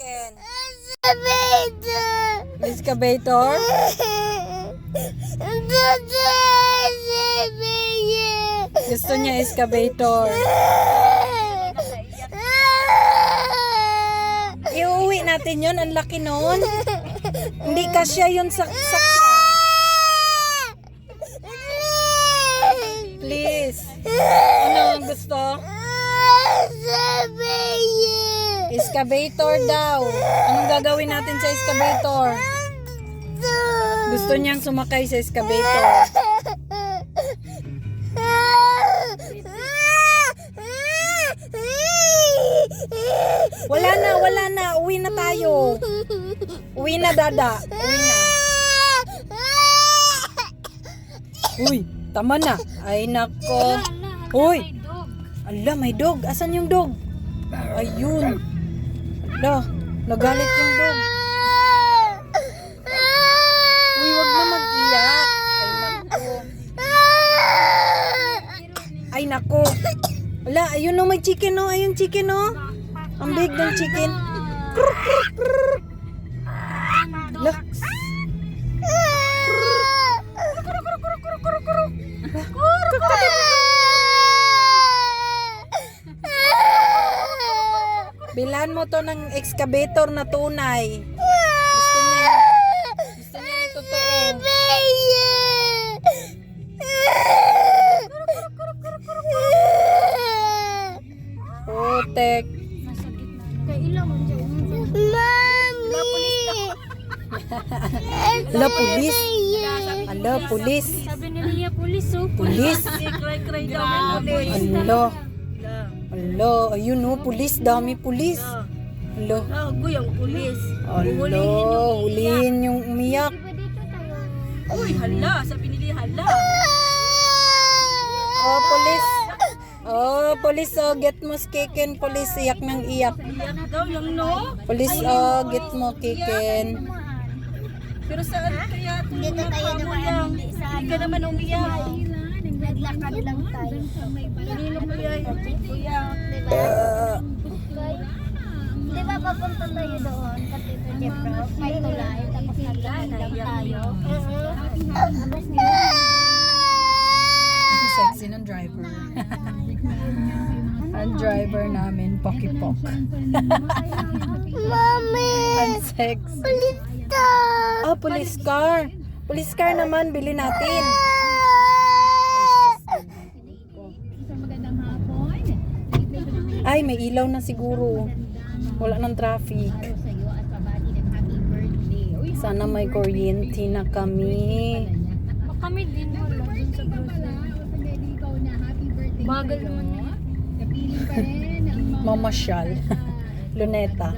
chicken? Excavator. Excavator? Gusto niya excavator. Iuwi natin yun. Ang laki nun. Hindi kasya yun sa sakya. Please. Ano ang gusto? Excavator daw. Anong gagawin natin sa excavator? Gusto niyang sumakay sa excavator. Wala na. Uwi na tayo. Uwi na, Dada. Uwi na. Uy, tama na. Ay, nako. Uy. Ala, may dog. Asan yung dog? Ayun. Ala, nagalit yung dog. Uy, wag na mag-iyak. Ay, nako. Ala, ayun no, may chicken no. Ayun chicken no. Ang big ng chicken. Ala. Bilhan mo to ng excavator na tunay. Gusto niya yung totoo. Putek. La pulis. Ala, pulis. Sabi nila pulis, oh. Pulis. Cry daw may pulis. Ala. Ala, ayun no, pulis. Dami pulis. Ala. Lagoy ang pulis. Ala, hulihin yung umiyak. Uy, hala. Sabi nila hala. Oh, pulis. Oh, pulis, oh, get mo kicken, pulis, iyak ng iyak. Iyak daw yung no. Pulis, oh, get mo kicken. Pero saan kaya ito lang? Hindi ka naman umiyak. Naglakad lang tayo. Kanino kaya yung kuya? Di ba papunta tayo doon? Kasi ito Jeffro, may tulay, tapos naglakad lang tayo. Ang sexy ng driver. Ang driver namin, pokipok. Mami! Ang sexy. Palita! Oh, police car. Police car naman, bili natin. Ay, may ilaw na siguro. Wala ng traffic. Sana may kuryente na kami. Kami din wala dun sa bagal naman yun. Mamasyal. Luneta.